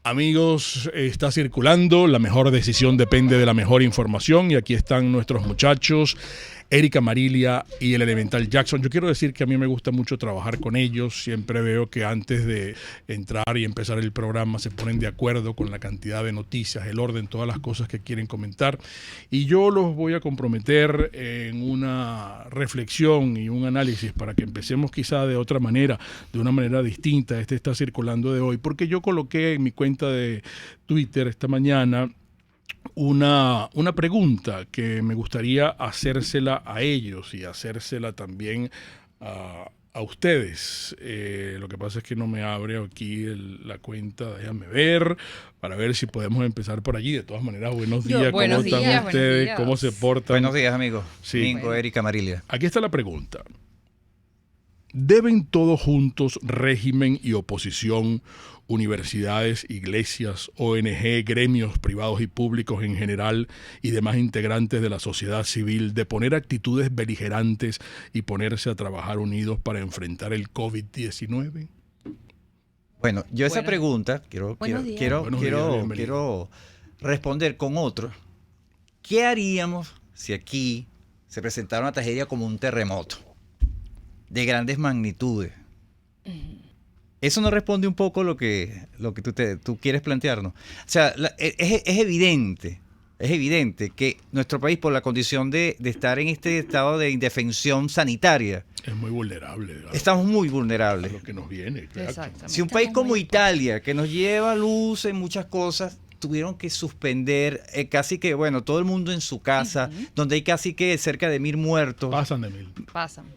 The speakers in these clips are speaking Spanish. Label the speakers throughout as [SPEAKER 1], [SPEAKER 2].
[SPEAKER 1] Amigos, está circulando, la mejor decisión depende de la mejor información y aquí están nuestros muchachos, Erika Marilia y el Elemental Jackson. Yo quiero decir que a mí me gusta mucho trabajar con ellos, siempre veo que antes de entrar y empezar el programa se ponen de acuerdo con la cantidad de noticias, el orden, todas las cosas que quieren comentar y yo los voy a comprometer en una reflexión y un análisis para que empecemos quizá de otra manera, de una manera distinta. Este está circulando de hoy porque yo coloqué en mi cuenta de Twitter esta mañana una pregunta que me gustaría hacérsela a ellos y hacérsela también a ustedes. Lo que pasa es que no me abre aquí la cuenta, déjame ver, para ver si podemos empezar por allí. De todas maneras, buenos días, ¿cómo están ustedes? ¿Cómo se portan?
[SPEAKER 2] Buenos días, amigos.
[SPEAKER 1] Sí.
[SPEAKER 2] Mingo, Erika Marilia.
[SPEAKER 1] Aquí está la pregunta. ¿Deben todos juntos, régimen y oposición, universidades, iglesias, ONG, gremios privados y públicos en general y demás integrantes de la sociedad civil, de poner actitudes beligerantes y ponerse a trabajar unidos para enfrentar el COVID-19?
[SPEAKER 2] Bueno, yo esa pregunta quiero responder con otro. ¿Qué haríamos si aquí se presentara una tragedia como un terremoto de grandes magnitudes? Eso nos responde un poco lo que tú quieres plantearnos. O sea, es evidente que nuestro país, por la condición de estar en este estado de indefensión sanitaria,
[SPEAKER 1] es muy vulnerable.
[SPEAKER 2] Estamos muy vulnerables.
[SPEAKER 1] A lo que nos viene.
[SPEAKER 2] Si un país como Italia, que nos lleva luz en muchas cosas, tuvieron que suspender casi que, todo el mundo en su casa, donde hay casi que cerca de 1,000 muertos.
[SPEAKER 1] Pasan de 1,000.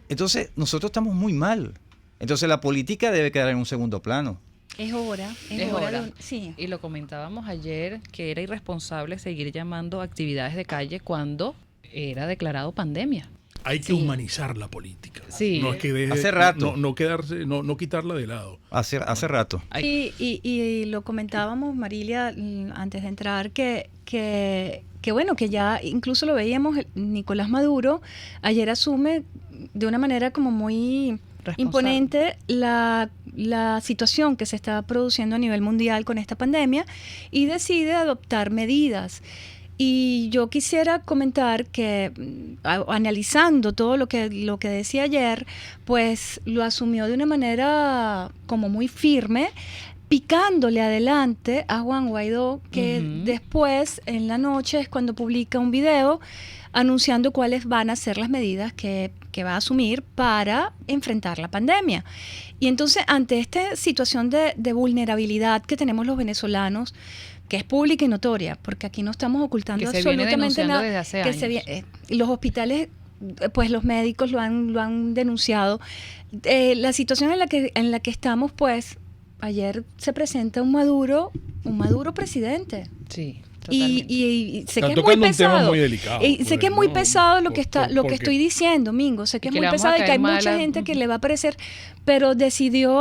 [SPEAKER 2] Entonces, nosotros estamos muy mal. Entonces, la política debe quedar en un segundo plano.
[SPEAKER 3] Es hora.
[SPEAKER 4] Sí. Y lo comentábamos ayer, que era irresponsable seguir llamando actividades de calle cuando era declarado pandemia.
[SPEAKER 1] Hay que humanizar la política.
[SPEAKER 4] Sí.
[SPEAKER 1] No es que
[SPEAKER 2] hace rato.
[SPEAKER 1] No quitarla de lado.
[SPEAKER 2] Hace rato.
[SPEAKER 3] Y lo comentábamos, Marilia, antes de entrar, que ya incluso lo veíamos, Nicolás Maduro ayer asume de una manera como muy imponente la situación que se está produciendo a nivel mundial con esta pandemia y decide adoptar medidas. Y yo quisiera comentar que analizando todo lo que decía ayer, pues lo asumió de una manera como muy firme, picándole adelante a Juan Guaidó, que después en la noche es cuando publica un video anunciando cuáles van a ser las medidas que va a asumir para enfrentar la pandemia. Y entonces, ante esta situación de vulnerabilidad que tenemos los venezolanos, que es pública y notoria, porque aquí no estamos ocultando absolutamente nada,
[SPEAKER 4] desde hace años.
[SPEAKER 3] Los hospitales, pues los médicos lo han denunciado. La situación en la que estamos, pues, ayer se presenta un Maduro presidente.
[SPEAKER 4] Sí.
[SPEAKER 3] Y sé que es muy pesado.
[SPEAKER 1] Muy delicado,
[SPEAKER 3] sé que es muy pesado lo que estoy diciendo, Mingo. Sé que es muy pesado y que hay mucha gente que le va a parecer, pero decidió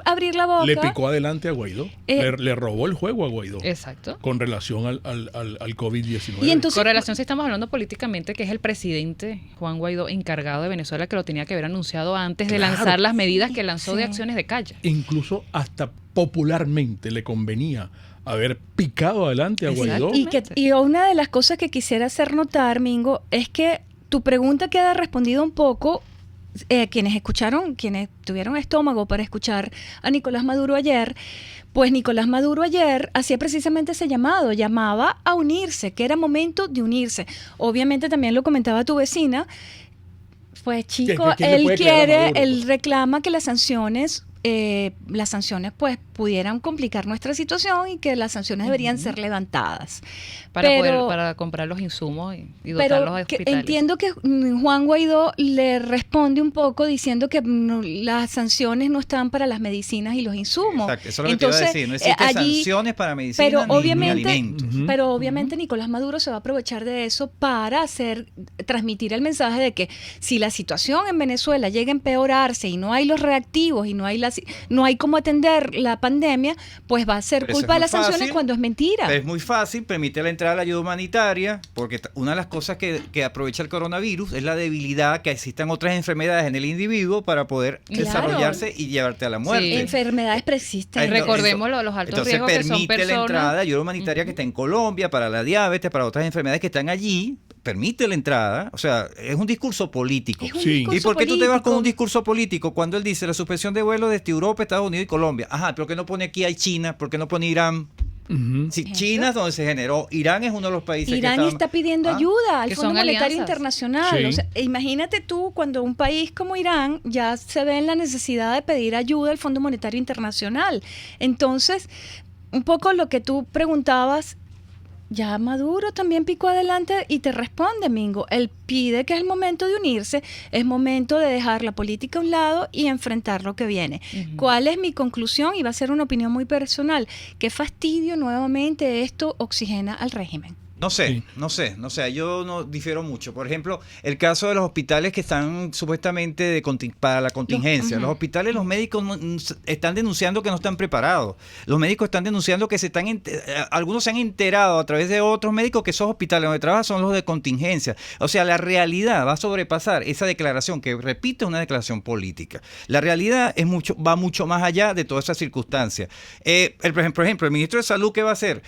[SPEAKER 3] abrir la boca.
[SPEAKER 1] Le picó adelante a Guaidó. Le robó el juego a Guaidó.
[SPEAKER 4] Exacto.
[SPEAKER 1] Con relación al COVID-19.
[SPEAKER 4] Y entonces, con relación, si estamos hablando políticamente, que es el presidente Juan Guaidó encargado de Venezuela, que lo tenía que haber anunciado antes de lanzar las medidas que lanzó de acciones de calle.
[SPEAKER 1] Incluso hasta popularmente le convenía haber picado adelante a Guaidó.
[SPEAKER 3] Y una de las cosas que quisiera hacer notar, Mingo, es que tu pregunta queda respondida un poco. Quienes tuvieron estómago para escuchar a Nicolás Maduro ayer, pues Nicolás Maduro ayer hacía precisamente ese llamaba a unirse, que era momento de unirse. Obviamente también lo comentaba tu vecina, pues chico, él reclama que las sanciones pues pudieran complicar nuestra situación y que las sanciones deberían ser levantadas
[SPEAKER 4] para comprar los insumos y dotar los hospitales.
[SPEAKER 3] Entiendo que Juan Guaidó le responde un poco diciendo que las sanciones no están para las medicinas y los insumos.
[SPEAKER 2] Exacto, eso es lo que te iba a decir. No existen sanciones para medicinas ni alimentos.
[SPEAKER 3] Pero obviamente Nicolás Maduro se va a aprovechar de eso para transmitir el mensaje de que si la situación en Venezuela llega a empeorarse y no hay los reactivos y no hay hay cómo atender la pandemia, pues va a ser
[SPEAKER 2] Pero eso
[SPEAKER 3] culpa de
[SPEAKER 2] es
[SPEAKER 3] las
[SPEAKER 2] muy
[SPEAKER 3] sanciones
[SPEAKER 2] fácil.
[SPEAKER 3] cuando es mentira.
[SPEAKER 2] Es muy fácil, permite la entrada de la ayuda humanitaria, porque una de las cosas que aprovecha el coronavirus es la debilidad que existan otras enfermedades en el individuo para poder
[SPEAKER 3] Claro.
[SPEAKER 2] desarrollarse y llevarte a la muerte.
[SPEAKER 4] Sí.
[SPEAKER 3] Enfermedades persistentes.
[SPEAKER 2] Ay, no,
[SPEAKER 4] Recordemos los altos
[SPEAKER 2] Entonces
[SPEAKER 4] riesgos que son
[SPEAKER 2] permite la
[SPEAKER 4] personas.
[SPEAKER 2] entrada de ayuda humanitaria que está en Colombia para la diabetes, para otras enfermedades que están allí. Permite la entrada. O sea, es un discurso político.
[SPEAKER 3] Es un
[SPEAKER 1] Sí.
[SPEAKER 3] discurso
[SPEAKER 2] ¿Y por qué tú te vas con
[SPEAKER 3] político.
[SPEAKER 2] un discurso político cuando él dice la suspensión de vuelos desde Europa, Estados Unidos y Colombia? Ajá, ¿por qué no pone aquí hay China? ¿Por qué no pone Irán?
[SPEAKER 1] Ujú.
[SPEAKER 2] Si
[SPEAKER 3] Eso.
[SPEAKER 2] China es donde se generó, Irán es uno de los países
[SPEAKER 3] Irán
[SPEAKER 2] que
[SPEAKER 3] está pidiendo
[SPEAKER 2] ¿Ah?
[SPEAKER 3] ayuda al
[SPEAKER 4] Que
[SPEAKER 3] Fondo
[SPEAKER 4] son
[SPEAKER 3] Monetario
[SPEAKER 4] alianzas.
[SPEAKER 3] Internacional.
[SPEAKER 1] Sí.
[SPEAKER 3] O sea, imagínate tú cuando un país como Irán ya se ve en la necesidad de pedir ayuda al Fondo Monetario Internacional. Entonces, un poco lo que tú preguntabas, ya Maduro también picó adelante y te responde, Mingo. Él pide que es el momento de unirse, es momento de dejar la política a un lado y enfrentar lo que viene.
[SPEAKER 4] Ujú.
[SPEAKER 3] ¿Cuál es mi conclusión? Y va a ser una opinión muy personal. Qué fastidio nuevamente esto oxigena al régimen.
[SPEAKER 2] No sé,
[SPEAKER 1] Sí.
[SPEAKER 2] no sé, yo no difiero mucho. Por ejemplo, el caso de los hospitales que están supuestamente para la contingencia. Los hospitales, los médicos están denunciando que no están preparados. Los médicos están denunciando que algunos se han enterado a través de otros médicos que esos hospitales donde trabajan son los de contingencia. O sea, la realidad va a sobrepasar esa declaración, que repito, es una declaración política. La realidad va mucho más allá de todas esas circunstancias. Por ejemplo, el ministro de Salud, ¿qué va a hacer?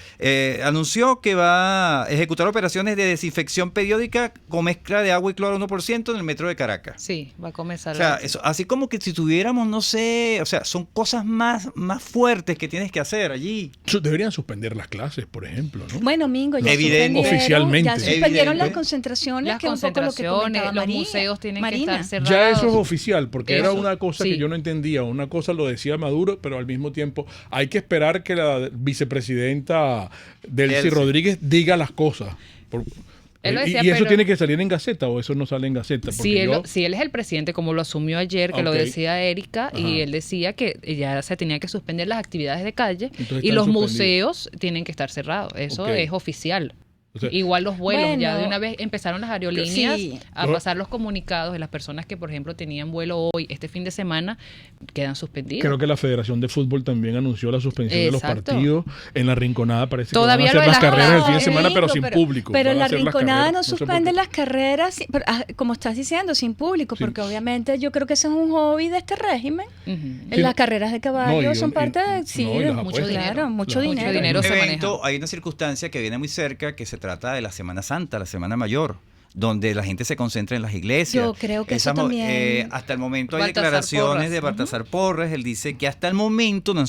[SPEAKER 2] Anunció que va a ejecutar operaciones de desinfección periódica con mezcla de agua y cloro 1% en el metro de Caracas.
[SPEAKER 4] Sí, va a comenzar.
[SPEAKER 2] O sea, eso, así como que si tuviéramos, no sé, o sea, son cosas más fuertes que tienes que hacer allí.
[SPEAKER 1] Deberían suspender las clases, por ejemplo, ¿no?
[SPEAKER 3] Bueno, Mingo, ya
[SPEAKER 2] Evidente.
[SPEAKER 3] suspendieron,
[SPEAKER 1] Oficialmente.
[SPEAKER 3] ya suspendieron
[SPEAKER 2] Evidente.
[SPEAKER 3] las concentraciones,
[SPEAKER 4] Las
[SPEAKER 3] que es un poco lo que
[SPEAKER 4] concentraciones,
[SPEAKER 3] comentaba
[SPEAKER 4] los museos tienen que
[SPEAKER 3] Marina.
[SPEAKER 4] estar cerrados.
[SPEAKER 1] Ya eso es oficial, porque era
[SPEAKER 4] Eso,
[SPEAKER 1] una cosa que
[SPEAKER 4] sí.
[SPEAKER 1] yo no entendía. Una cosa lo decía Maduro, pero al mismo tiempo hay que esperar que la vicepresidenta Delcy
[SPEAKER 2] Delcy.
[SPEAKER 1] Rodríguez diga las cosas.
[SPEAKER 4] Él lo
[SPEAKER 1] Y
[SPEAKER 4] decía,
[SPEAKER 1] eso
[SPEAKER 4] pero-
[SPEAKER 1] tiene que salir en Gaceta o eso no sale en Gaceta. Porque
[SPEAKER 4] Si él es el presidente, como lo asumió ayer, que lo
[SPEAKER 1] Ok.
[SPEAKER 4] decía Erika,
[SPEAKER 1] Ajá.
[SPEAKER 4] y él decía que ya se tenía que suspender las actividades de calle
[SPEAKER 1] Entonces
[SPEAKER 4] y
[SPEAKER 1] están
[SPEAKER 4] los
[SPEAKER 1] suspendidas.
[SPEAKER 4] museos tienen que estar cerrados. Eso
[SPEAKER 1] Ok.
[SPEAKER 4] es oficial.
[SPEAKER 1] O sea,
[SPEAKER 4] Igual los vuelos, ya
[SPEAKER 3] Bueno,
[SPEAKER 4] de una vez empezaron las aerolíneas
[SPEAKER 3] sí.
[SPEAKER 4] a pasar los comunicados de las personas que, por ejemplo, tenían vuelo hoy, este fin de semana, quedan suspendidas.
[SPEAKER 1] creo que la Federación de Fútbol también anunció la suspensión de los
[SPEAKER 4] Exacto.
[SPEAKER 1] partidos. En la Rinconada parece
[SPEAKER 4] Todavía
[SPEAKER 1] que van a
[SPEAKER 4] lo
[SPEAKER 1] hacer
[SPEAKER 4] de
[SPEAKER 1] las
[SPEAKER 4] las
[SPEAKER 1] carreras el fin de
[SPEAKER 3] No,
[SPEAKER 1] semana, pero
[SPEAKER 3] Mingo,
[SPEAKER 1] sin público.
[SPEAKER 3] Pero
[SPEAKER 1] Van a
[SPEAKER 3] la
[SPEAKER 1] hacer las
[SPEAKER 3] Rinconada
[SPEAKER 1] carreras,
[SPEAKER 3] no
[SPEAKER 1] sé por
[SPEAKER 3] suspende
[SPEAKER 1] qué.
[SPEAKER 3] las carreras, como estás diciendo, sin público,
[SPEAKER 1] Sí.
[SPEAKER 3] porque obviamente yo creo que ese es un hobby de este régimen.
[SPEAKER 4] Ujú.
[SPEAKER 1] Sí.
[SPEAKER 3] Las carreras de caballo
[SPEAKER 1] No, y-
[SPEAKER 3] son
[SPEAKER 1] y-
[SPEAKER 3] parte de... Sí,
[SPEAKER 1] no, y las
[SPEAKER 3] mucho
[SPEAKER 1] apuestas.
[SPEAKER 3] dinero.
[SPEAKER 4] Claro,
[SPEAKER 3] Mucho
[SPEAKER 1] mucho
[SPEAKER 3] dinero.
[SPEAKER 4] dinero se
[SPEAKER 2] Un
[SPEAKER 4] maneja.
[SPEAKER 2] evento, hay una circunstancia que viene muy cerca, que se trata de la Semana Santa, la Semana Mayor, donde la gente se concentra en las iglesias.
[SPEAKER 3] Yo creo que eso también-
[SPEAKER 2] hasta el momento hay
[SPEAKER 4] Baltasar
[SPEAKER 2] declaraciones
[SPEAKER 4] Porras.
[SPEAKER 2] de Baltasar Porras. Él dice que hasta el momento no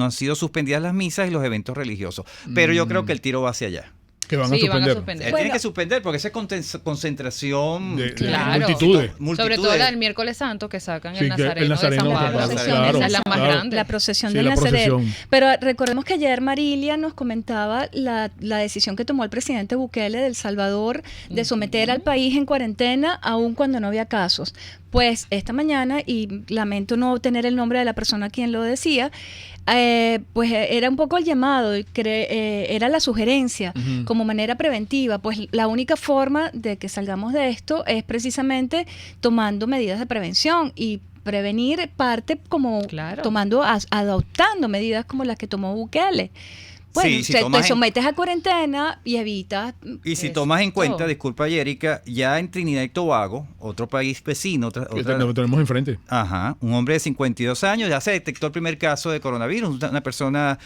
[SPEAKER 2] han sido suspendidas las misas y los eventos religiosos. Pero yo creo que el tiro va hacia allá.
[SPEAKER 1] Que van
[SPEAKER 4] Sí,
[SPEAKER 1] a suspender.
[SPEAKER 4] suspender.
[SPEAKER 2] Tienen que suspender porque esa es concentración
[SPEAKER 1] De
[SPEAKER 4] Claro.
[SPEAKER 1] multitudes.
[SPEAKER 4] Sobre todo la del miércoles santo que sacan
[SPEAKER 1] Sí,
[SPEAKER 4] el
[SPEAKER 1] que el
[SPEAKER 4] Nazareno,
[SPEAKER 1] Nazareno
[SPEAKER 4] de San
[SPEAKER 3] de
[SPEAKER 4] Pablo.
[SPEAKER 3] San Pablo,
[SPEAKER 4] Esa es la más
[SPEAKER 1] claro.
[SPEAKER 4] grande.
[SPEAKER 3] La procesión
[SPEAKER 1] Sí,
[SPEAKER 3] del
[SPEAKER 1] la
[SPEAKER 3] Nazareno.
[SPEAKER 1] procesión.
[SPEAKER 3] Pero recordemos que ayer Marilia nos comentaba la decisión que tomó el presidente Bukele de El Salvador de someter al país en cuarentena aun cuando no había casos. Pues esta mañana, y lamento no tener el nombre de la persona a quien lo decía, pues era un poco el llamado, era la sugerencia
[SPEAKER 1] Ujú.
[SPEAKER 3] como manera preventiva. Pues la única forma de que salgamos de esto es precisamente tomando medidas de prevención y prevenir parte como
[SPEAKER 4] Claro.
[SPEAKER 3] adoptando medidas como las que tomó Bukele. Bueno,
[SPEAKER 2] Sí, si
[SPEAKER 3] te
[SPEAKER 2] tomas en-
[SPEAKER 3] sometes a cuarentena y evitas...
[SPEAKER 2] Y si
[SPEAKER 4] Exacto.
[SPEAKER 2] tomas en cuenta, disculpa Erika, ya en Trinidad y Tobago, otro país vecino,
[SPEAKER 1] Que lo tenemos enfrente.
[SPEAKER 2] Ajá, un hombre de 52 años, ya se detectó el primer caso de coronavirus, una persona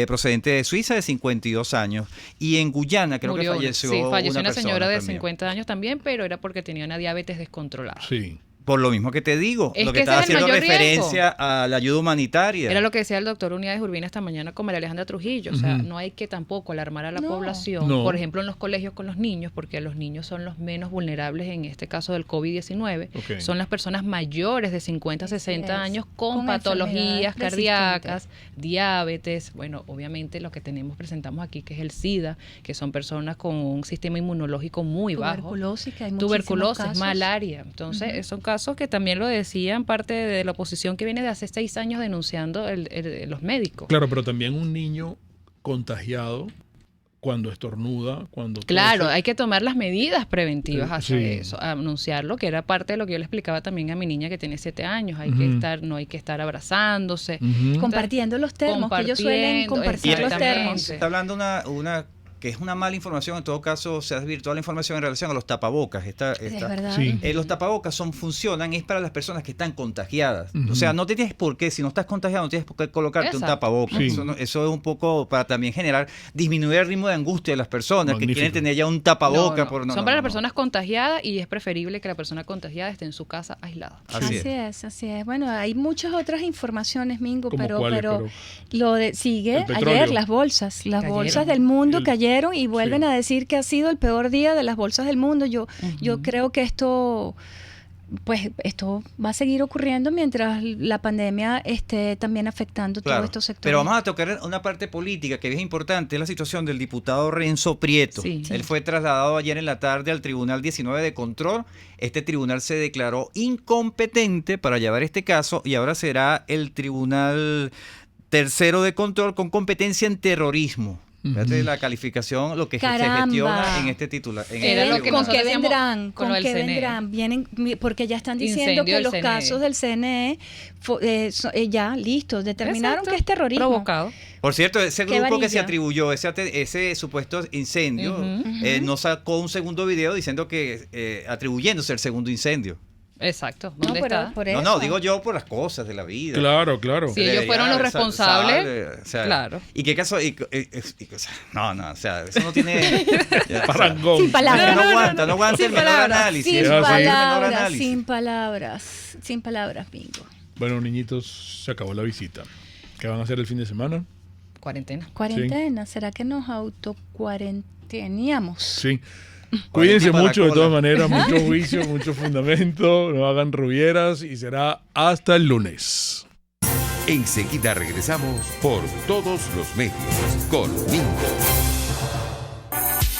[SPEAKER 2] procedente de Suiza de 52 años. Y en Guyana creo
[SPEAKER 4] Murió
[SPEAKER 2] que
[SPEAKER 4] una.
[SPEAKER 2] falleció
[SPEAKER 4] Sí, falleció una señora de
[SPEAKER 2] también.
[SPEAKER 4] 50 años también, pero era porque tenía una diabetes descontrolada.
[SPEAKER 1] Sí.
[SPEAKER 2] Por lo mismo que te digo,
[SPEAKER 4] Es
[SPEAKER 2] lo
[SPEAKER 4] que
[SPEAKER 2] que estaba
[SPEAKER 4] ese es el
[SPEAKER 2] haciendo
[SPEAKER 4] mayor
[SPEAKER 2] referencia a la ayuda humanitaria.
[SPEAKER 4] Era lo que decía el doctor Unidades Urbina esta mañana con María Alejandra Trujillo. O sea,
[SPEAKER 1] Ujú.
[SPEAKER 4] no hay que tampoco alarmar a la
[SPEAKER 3] No.
[SPEAKER 4] población,
[SPEAKER 1] No.
[SPEAKER 4] por ejemplo, en los colegios con los niños, porque los niños son los menos vulnerables en este caso del COVID-19.
[SPEAKER 1] Ok.
[SPEAKER 4] Son las personas mayores de 50 a 60
[SPEAKER 3] es.
[SPEAKER 4] años con
[SPEAKER 3] Con
[SPEAKER 4] patologías
[SPEAKER 3] enfermedades
[SPEAKER 4] cardíacas, diabetes. Bueno, obviamente lo que presentamos aquí, que es el SIDA, que son personas con un sistema inmunológico muy bajo.
[SPEAKER 3] Tuberculosis, que hay muchísimos
[SPEAKER 4] Tuberculosis,
[SPEAKER 3] casos.
[SPEAKER 4] malaria. Entonces,
[SPEAKER 3] Ujú.
[SPEAKER 4] son casos que también lo decían parte de la oposición que viene de hace 6 años denunciando los médicos.
[SPEAKER 1] Claro, pero también un niño contagiado cuando estornuda, cuando... todo
[SPEAKER 4] Claro,
[SPEAKER 1] eso.
[SPEAKER 4] hay que tomar las medidas preventivas hacia
[SPEAKER 1] Sí.
[SPEAKER 4] eso, anunciarlo, que era parte de lo que yo le explicaba también a mi niña que tiene 7 años. Hay que
[SPEAKER 1] Ujú.
[SPEAKER 4] estar, no hay que estar abrazándose.
[SPEAKER 1] Ujú.
[SPEAKER 3] Compartiendo los termos, que ellos suelen
[SPEAKER 4] Compartiendo,
[SPEAKER 3] compartir los
[SPEAKER 4] exactamente.
[SPEAKER 3] termos.
[SPEAKER 2] Se está hablando una que es una mala información, en todo caso se ha desvirtuado la información en relación a los tapabocas.
[SPEAKER 3] Es verdad.
[SPEAKER 1] Sí.
[SPEAKER 2] Los tapabocas funcionan es para las personas que están contagiadas.
[SPEAKER 1] Ujú.
[SPEAKER 2] O sea, no tienes por qué, si no estás contagiado, no tienes por qué colocarte un
[SPEAKER 4] Exacto.
[SPEAKER 2] tapabocas.
[SPEAKER 1] Sí.
[SPEAKER 2] Eso, eso es un poco para también disminuir el ritmo de angustia de las personas que
[SPEAKER 1] Magnífico.
[SPEAKER 2] quieren tener ya un tapaboca.
[SPEAKER 4] No, no. Son para las personas contagiadas y es preferible que la persona contagiada esté en su casa aislada.
[SPEAKER 2] Así es.
[SPEAKER 3] Así es. Bueno, hay muchas otras informaciones, Mingo,
[SPEAKER 1] ¿Cómo
[SPEAKER 3] pero,
[SPEAKER 1] cuáles?
[SPEAKER 3] pero lo de sigue
[SPEAKER 1] El petróleo.
[SPEAKER 3] ayer las bolsas
[SPEAKER 4] Cayeron.
[SPEAKER 3] del mundo
[SPEAKER 1] El-
[SPEAKER 3] cayeron y vuelven
[SPEAKER 1] sí.
[SPEAKER 3] a decir que ha sido el peor día de las bolsas del mundo. Yo creo que esto va a seguir ocurriendo mientras la pandemia esté también afectando
[SPEAKER 2] Claro.
[SPEAKER 3] todos estos sectores.
[SPEAKER 2] Pero vamos a tocar una parte política que es importante, es la situación del diputado Renzo Prieto.
[SPEAKER 4] Sí.
[SPEAKER 2] Él fue trasladado ayer en la tarde al Tribunal 19 de Control. Este tribunal se declaró incompetente para llevar este caso y ahora será el Tribunal Tercero de Control con competencia en terrorismo. Fíjate la calificación, lo que se
[SPEAKER 3] Caramba.
[SPEAKER 2] gestiona en este titular. En
[SPEAKER 4] Era
[SPEAKER 2] este
[SPEAKER 4] lo que
[SPEAKER 2] tribunal.
[SPEAKER 3] ¿Con qué
[SPEAKER 4] nosotros
[SPEAKER 3] vendrán?
[SPEAKER 4] hacíamos con
[SPEAKER 3] ¿Con
[SPEAKER 4] lo del
[SPEAKER 3] qué
[SPEAKER 4] CNE.
[SPEAKER 3] vendrán? Vienen, porque ya están diciendo
[SPEAKER 4] Incendio
[SPEAKER 3] que
[SPEAKER 4] del
[SPEAKER 3] los
[SPEAKER 4] CNE.
[SPEAKER 3] casos del CNE ya listos, determinaron
[SPEAKER 4] Exacto.
[SPEAKER 3] que es terrorismo.
[SPEAKER 4] Provocado.
[SPEAKER 2] Por cierto, ese
[SPEAKER 3] Qué
[SPEAKER 2] grupo que se
[SPEAKER 3] varilla.
[SPEAKER 2] atribuyó ese supuesto incendio no sacó un segundo video diciendo que atribuyéndose el segundo incendio.
[SPEAKER 4] Exacto.
[SPEAKER 3] No,
[SPEAKER 4] ¿Dónde
[SPEAKER 3] pero
[SPEAKER 4] está?
[SPEAKER 3] por
[SPEAKER 2] No,
[SPEAKER 3] eso.
[SPEAKER 2] digo yo por las cosas de la vida.
[SPEAKER 1] Claro, claro.
[SPEAKER 4] Sí. ellos fueron los responsables, claro.
[SPEAKER 2] ¿Y qué caso? O sea, no, o sea, eso no tiene...
[SPEAKER 1] Parangón.
[SPEAKER 3] Sin palabras.
[SPEAKER 2] No aguanta
[SPEAKER 3] Sin
[SPEAKER 2] el menor
[SPEAKER 3] palabras,
[SPEAKER 2] análisis.
[SPEAKER 3] sin
[SPEAKER 1] Es así.
[SPEAKER 3] palabras, sin palabras, Bingo.
[SPEAKER 1] Bueno, niñitos, se acabó la visita. ¿Qué van a hacer el fin de semana?
[SPEAKER 4] Cuarentena.
[SPEAKER 3] Cuarentena, ¿será que nos autocuarenteníamos?
[SPEAKER 1] Sí. Cuídense
[SPEAKER 2] para la
[SPEAKER 1] mucho, de
[SPEAKER 2] cola.
[SPEAKER 1] todas maneras, mucho juicio, mucho fundamento, no hagan rubieras y será hasta el lunes.
[SPEAKER 5] Enseguida regresamos por todos los medios con Mingo.